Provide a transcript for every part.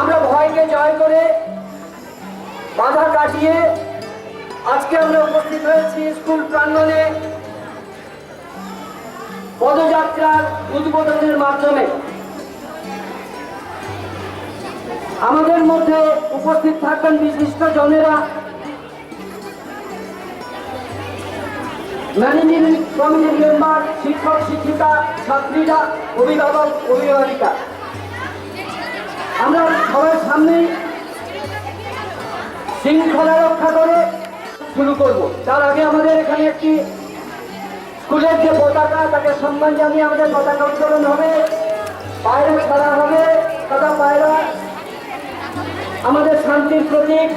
আমরা ভয়কে জয় করে বাধা কাটিয়ে আজকে আমরা উপস্থিত হয়েছি স্কুল প্রাঙ্গণে পদযাত্রার উদ্বোধনের মাধ্যমে। আমাদের মধ্যে উপস্থিত থাকবেন বিশিষ্ট জনেরা, ম্যানেজিং কমিটির মেম্বার, শিক্ষক শিক্ষিকা, ছাত্রীরা, অভিভাবক অভিভাবিকা। আমরা সবার সামনেই শৃঙ্খলা রক্ষা করে শুরু করব। তার আগে আমাদের এখানে একটি স্কুলের যে পতাকা, তাকে সম্মান জানিয়ে আমাদের পতাকা উত্তোলন হবে, পায়রা ছাড়া হবে, সাদা পায়রা আমাদের শান্তির প্রতীক,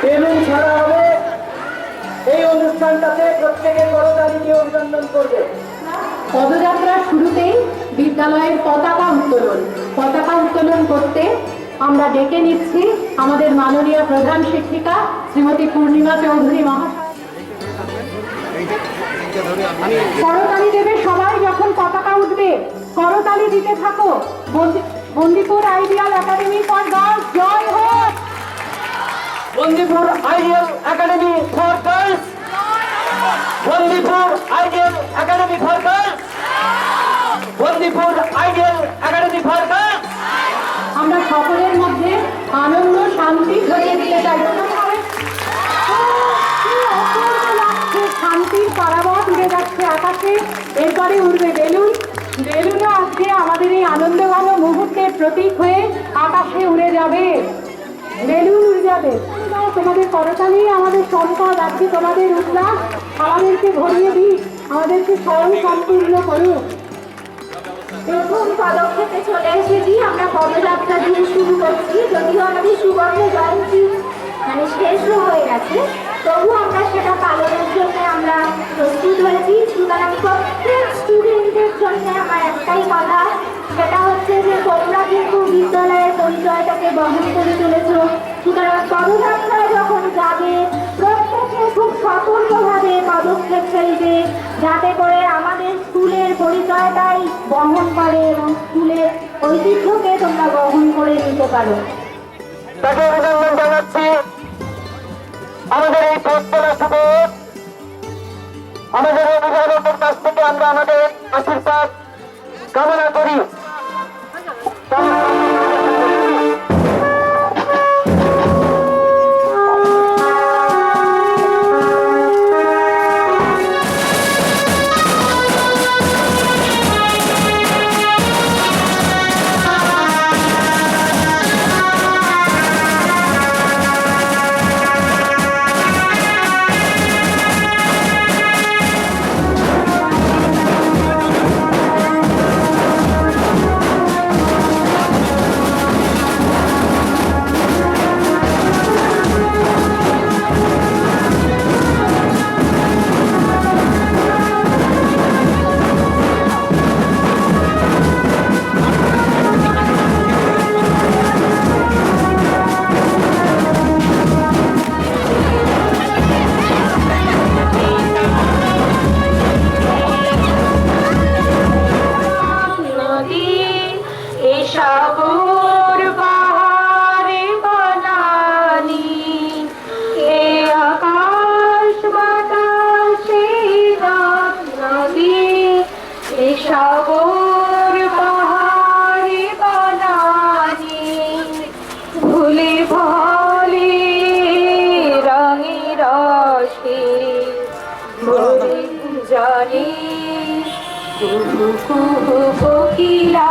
বেলুন ছাড়া হবে। এই অনুষ্ঠানটাতে প্রত্যেকে করতালি দিয়ে অভিনন্দন করবে। পদযাত্রার শুরুতেই বিদ্যালয়ের পতাকা উত্তোলন করতে আমরা ডেকে নিচ্ছি আমাদের মাননীয় প্রধান শিক্ষিকা শ্রীমতী পূর্ণিমা চৌধুরী মহাশয়। করতালি দেবে সবাই যখন পতাকা উঠবে, করতালি দিতে থাকো। Bandipur ideal academy for girls জয় হোক। Bandipur ideal academy for girls, Bandipur ideal academy for girls, Bandipur ideal academy for girls. আমরা সকলের মধ্যে আনন্দ শান্তি ধরিয়ে দিতে চাই। শান্তির পারাবত উড়ে যাচ্ছে আকাশে, এরপরে উড়বে বেলুন। বেলুনও আজকে আমাদের এই আনন্দঘন মুহূর্তের প্রতীক হয়ে আকাশে উড়ে যাবে, বেলুন উড়ে যাবে। তোমাদের করতালি আমাদের সম্পদ, আজকে তোমাদের উল্লাস আমাদেরকে ভরিয়ে দিই, আমাদেরকে স্বয়ং সম্পূর্ণ করুক। প্রথম পদক্ষেপে চলে এসেছি, আমরা পদযাত্রা দিয়ে শুরু করছি। যদিও আমাদের সুবর্ণ জয়ন্তী শেষ হয়ে গেছে, তবু আমরা সেটা পালনের জন্য আমরা প্রস্তুত হয়েছি। সুতরাং প্রত্যেক স্টুডেন্টদের জন্য আমার একটাই কথা, সেটা হচ্ছে যে তোমরা কিন্তু বিদ্যালয়ের পরিচয়টাকে বহন করে চলেছ। সুতরাং পদযাত্রায় যখন যাবে প্রত্যেকে খুব সতর্কভাবে পদক্ষেপ ফেলবে, যাতে করে আমাদের স্কুলের পরিচয়টাই বহন করে এবং স্কুলের ঐতিহ্যকে তোমরা বহন করে নিতে পারো। তাকে অভিনন্দন জানাচ্ছি। আমাদের এই পথচলা শুভ, আমাদের অভিভাবকের কাছ থেকে আমরা আমাদের আশীর্বাদ কামনা করি। কোকিলা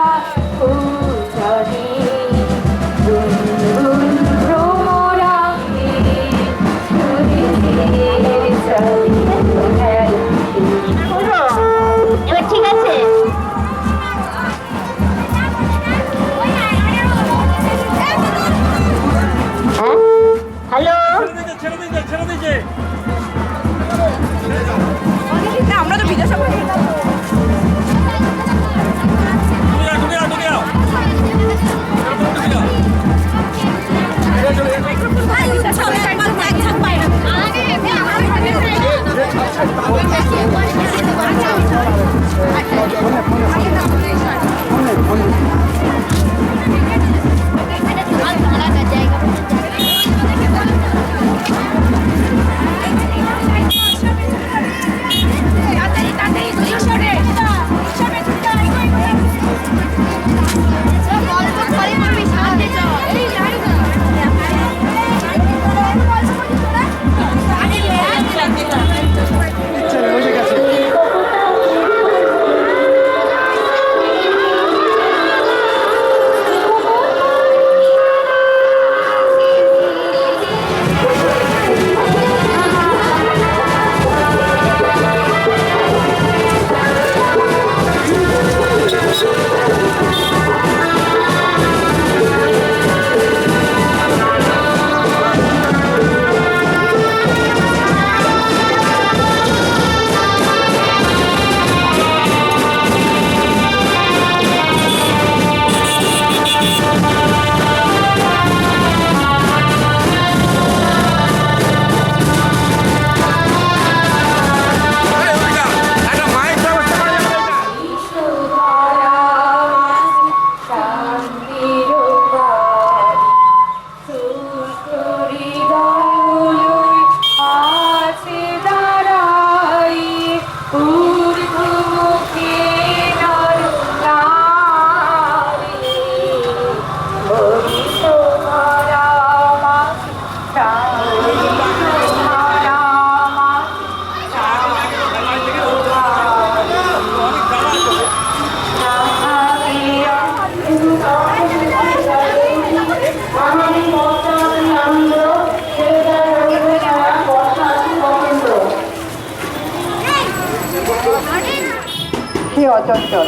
সে অচঞ্চল।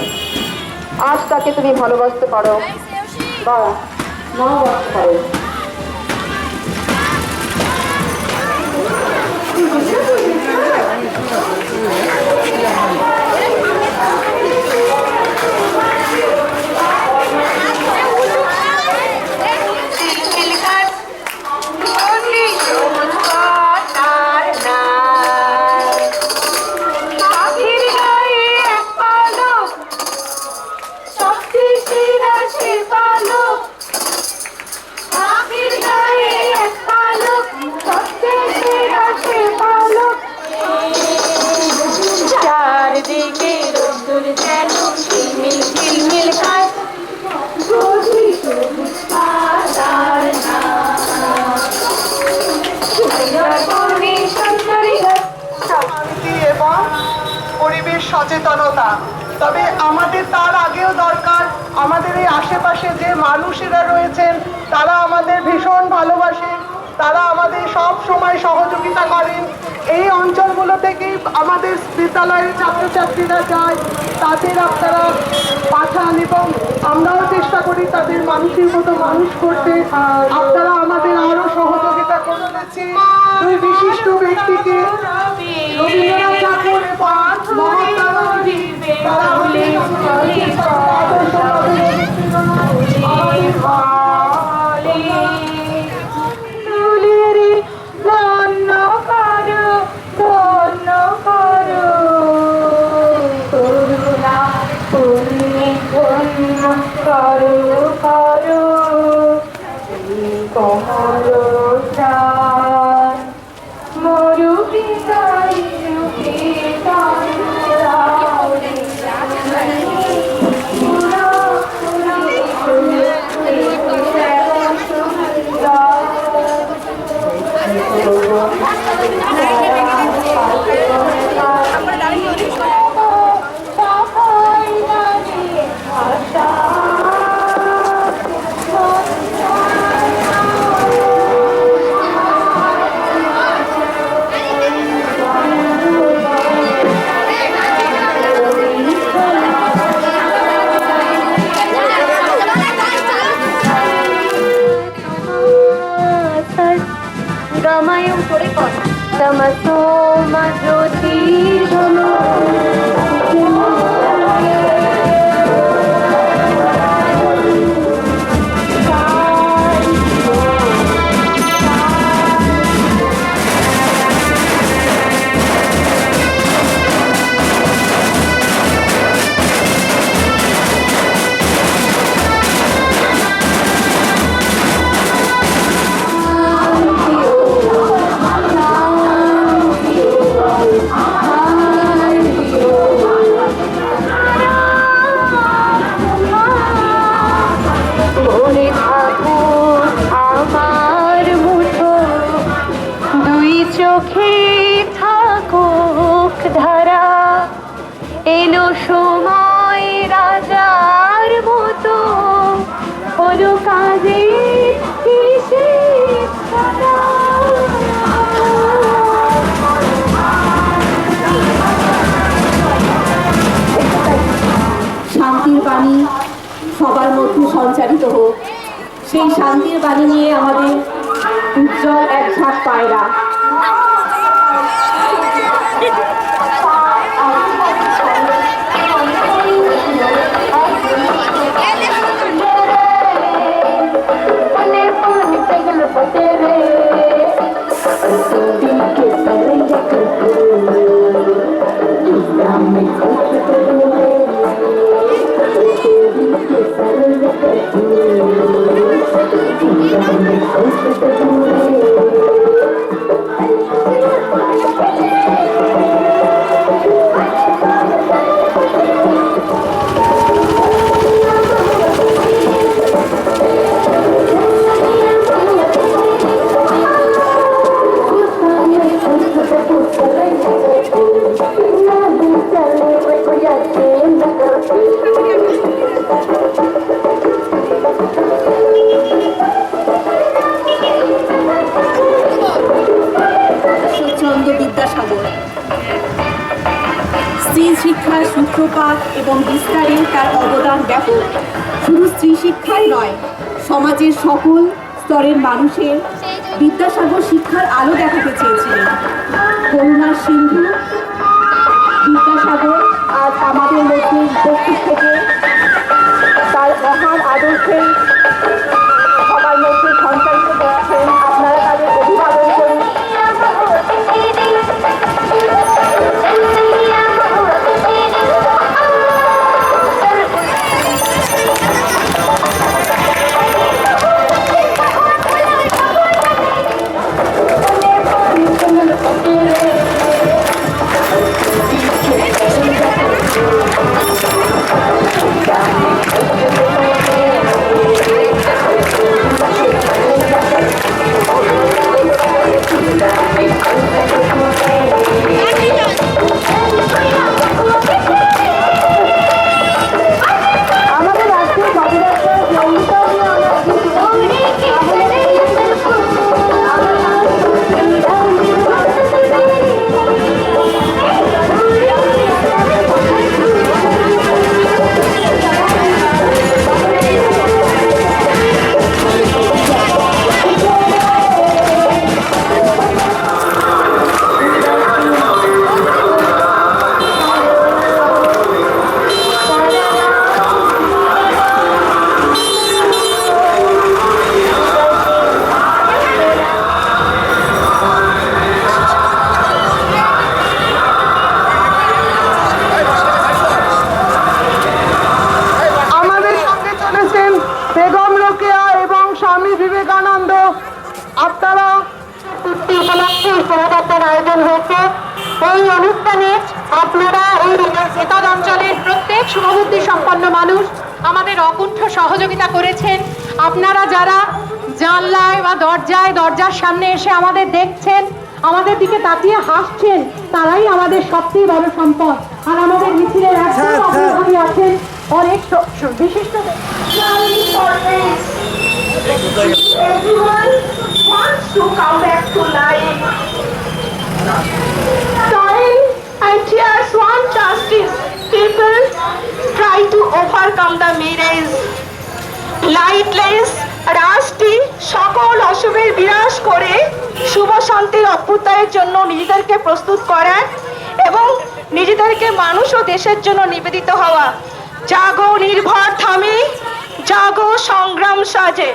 আজ তাকে তুমি ভালোবাসতে পারো বা নাও বাসতে পারো। চারদিকে রোদ্দুর যেন ঝিলমিল ঝিলমিল খায়, সবুজ সবুজ পাতার শান্তি এবং পরিবেশ সচেতনতা। তবে আমাদের তার আগেও দরকার আমাদের এই আশেপাশে যে মানুষেরা রয়েছেন তারা আমাদের ভীষণ ভালোবাসে, তারা আমাদের সব সময় সহযোগিতা করেন। এই অঞ্চলগুলো থেকেই আমাদের বিদ্যালয়ের ছাত্রছাত্রীরা যায়, তাদের আপনারা পাঠান এবং আমরাও চেষ্টা করি তাদের মানুষের মতো মানুষ করতে। আপনারা আমাদের আরো সহযোগিতা করে দিচ্ছি দুই বিশিষ্ট ব্যক্তিকে, রবীন্দ্রনাথ ঠাকুর এবং মহাত্মা গান্ধী। তারা আমাদের Gamayong turikot, tamaso majoti jono. চোখে থাকুক ধারা, এলো সময় রাজার মতো, হলো কাজে শান্তির বাণী সবার মধ্যে সঞ্চারিত হোক, সেই শান্তির বাণী নিয়ে আমাদের উজ্জ্বল এক ঝাঁক পায়রা। স্ত্রী শিক্ষার সূত্রপাত এবং বিস্তারে তার অবদান ব্যাপক। শুধু স্ত্রী শিক্ষাই নয়, সমাজের সকল স্তরের মানুষের বিদ্যাসাগর শিক্ষার আলো দেখাতে চেয়েছিলেন। করুণার সিন্ধু বিদ্যাসাগর আজ আমাদের মধ্যে উপস্থিত থেকে তার মহান আদর্শে সবার মধ্যে সঞ্চারিত করছেন। আপনারা তাদের অভিবাদন করুন। আয়োজন হয়েছে। এই অনুষ্ঠানে আপনারা এই এতদ অঞ্চলের প্রত্যেক শুভবুদ্ধি সম্পন্ন মানুষ আমাদের অকুণ্ঠ সহযোগিতা করেছেন। আপনারা যারা জানলায় বা দরজার সামনে এসে আমাদের দেখছেন, আমাদের দিকে তাকিয়ে হাসছেন, তারাই আমাদের সবচেয়ে বড় সম্পদ। আর আমাদের মিছিলের একজন অগ্রভাগে আছেন অনেক বিশিষ্ট Everyone wants to come back to life. Time and tears want justice. People try to overcome the mirrors. Lightless, রাষ্ট্রী সকল অশুভের বিনাশ করে শুভ শান্তির অভ্যুদয়ের জন্য নিজেদেরকে প্রস্তুত করার এবং নিজেদেরকে মানুষ ও দেশের জন্য নিবেদিত হওয়া। জাগো নির্ভর থামে, জাগো সংগ্রাম সাজে।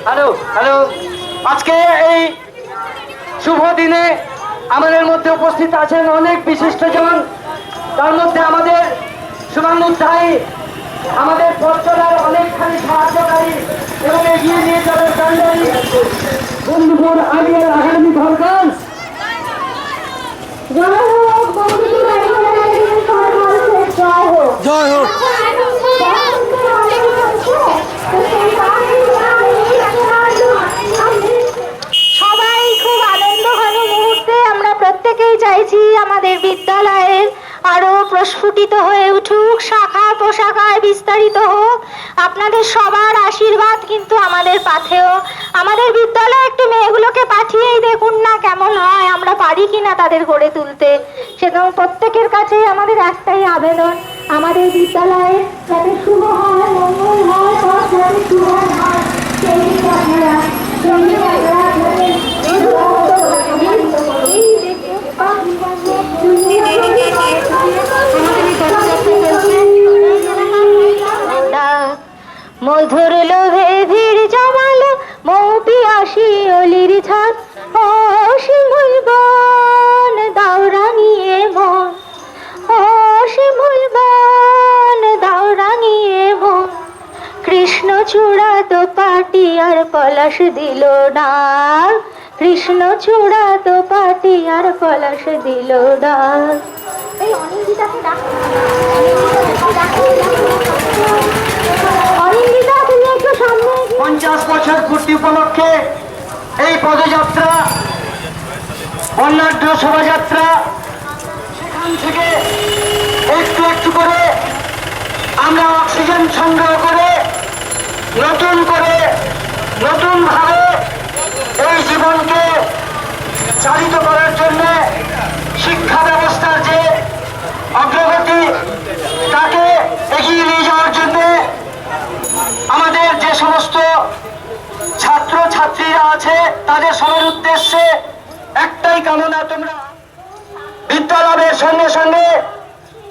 হ্যালো হ্যালো, আজকে এই শুভ দিনে আমাদের মধ্যে উপস্থিত আছেন অনেক বিশিষ্টজন। তার মধ্যে আমাদের শুভানুধ্যায়ী, আমাদের পথ চলার অনেকখানি সাহায্যকারী এবং এগিয়ে নিয়ে যাবে কান্ডারি বন্ধুপুর আলিয়ার আগামী ঘরকান। জয় হোক। সবাই খুব আনন্দ ঘন মুহূর্তে আমরা প্রত্যেকেই চাইছি আমাদের বিদ্যালয়ের আরো প্রস্ফুটিত হয়ে উঠুক, শাখা প্রশাখায় বিস্তারিত হোক। আপনাদের সবার আশীর্বাদ কিন্তু আমাদের পাথেও। আমাদের বিদ্যালয়ে একটু মেয়েগুলোকে পাঠিয়েই দেখুন না কেমন হয়, আমরা পারি কিনা তাদের গড়ে তুলতে। সেজন্য প্রত্যেকের কাছেই আমাদের একটাই আবেদন, আমাদের বিদ্যালয়ে যাতে শুভ হয়, মঙ্গল হয়, পথ যাতে শুভ হয়, সেই দিকে আপনারা মধুর লোভে ভিড় জমালো, মৌপি আসি অলির ছাদ, ও শিমুল বন দাওরা নিয়ে মন, ও শিমুল বন দাওরা নিয়ে মন। কৃষ্ণ চূড়া তো পাটি আর পলাশ দিল না, কৃষ্ণ চূড়া তো পাটি আর পলাশ দিল না। এই অনিন্দিতাকে ডাকো, অনিন্দিতা তুমি একটু সামনে। 50 বছর পূর্তি উপলক্ষে এই পদযাত্রা, অন্যান্য শোভাযাত্রা, সেখান থেকে একটু একটু করে আমরা অক্সিজেন সংগ্রহ করে নতুনভাবে এই জীবনকে চালিত করার জন্য শিক্ষা ব্যবস্থার যে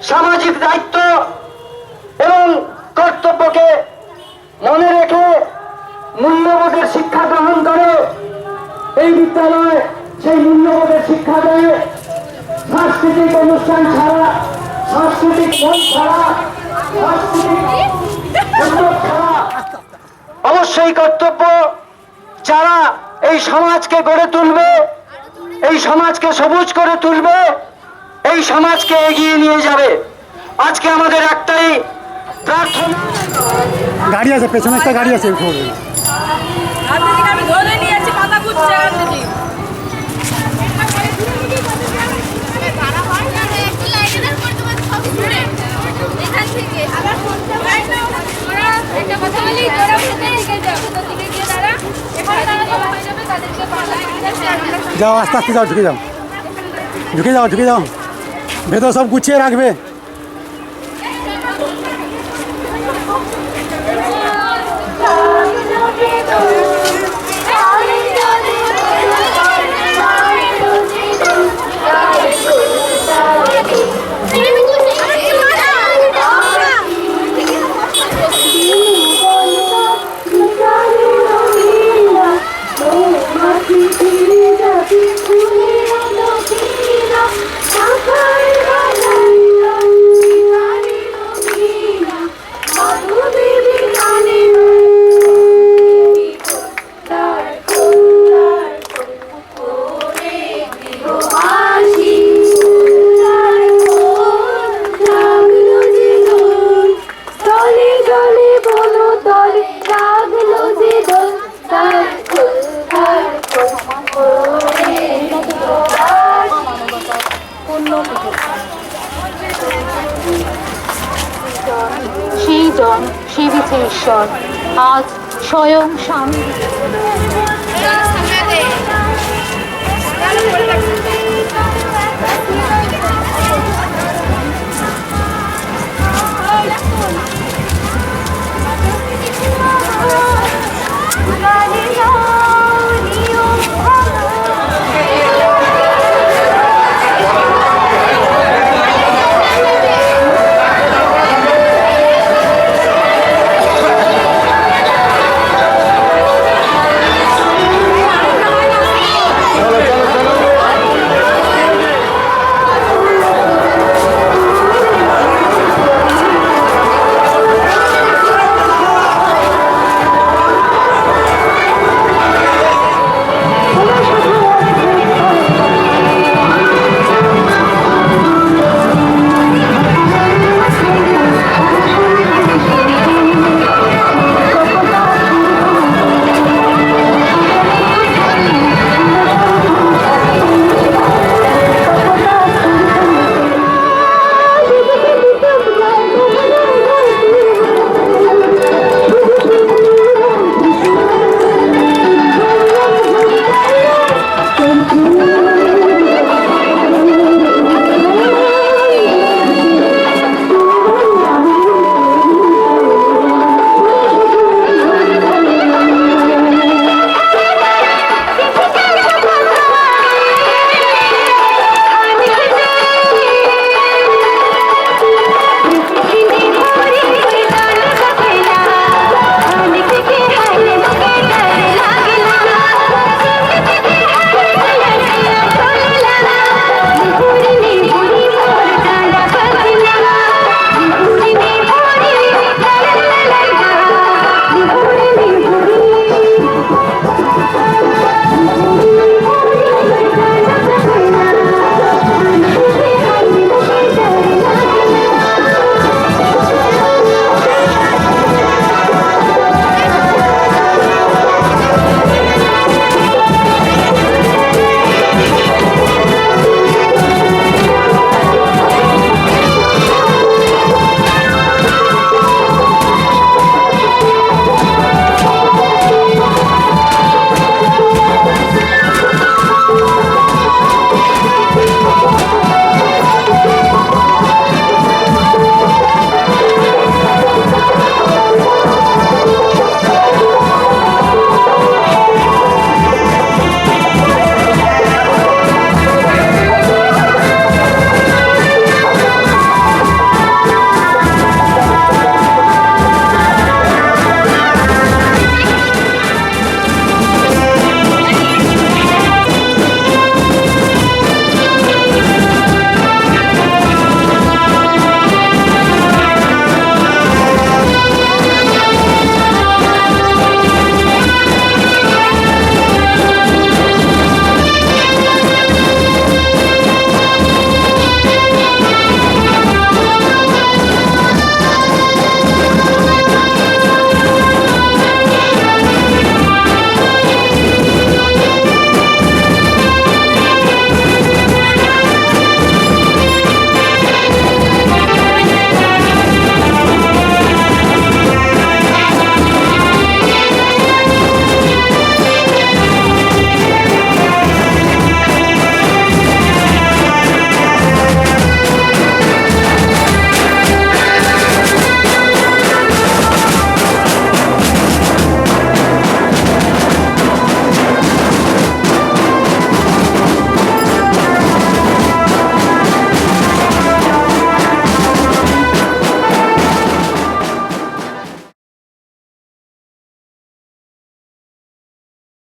সামাজিক দায়িত্ব এবং কর্তব্যকে মনে রেখে মূল্যবোধের শিক্ষা গ্রহণ করে এই বিদ্যালয় সেই মূল্যবোধের শিক্ষা দেয়। সাংস্কৃতিক অনুষ্ঠান ছাড়া, সাংস্কৃতিক মন ছাড়া, সাংস্কৃতিক উদ্যোগ ছাড়া অবশ্যই কর্তব্য। যারা এই সমাজকে গড়ে তুলবে, এই সমাজকে সবুজ করে তুলবে, এই সমাজকে এগিয়ে নিয়ে যাবে। আজকে আমাদের একটাই প্রার্থনা। গাড়ি আছে, পেছনে একটা গাড়ি আছে, উঠে পড়বে। আমি ধরে নিয়েছি, মাথা ঘুরছে যাও, আস্তে আস্তে যাও, ঢুকে যাও, ঢুকে যাও, ঢুকে যাও, ভেতর সব গুছিয়ে রাখবে। সেই জন সেবিছে ঈশ্বর, আজ স্বয়ং স্বামী।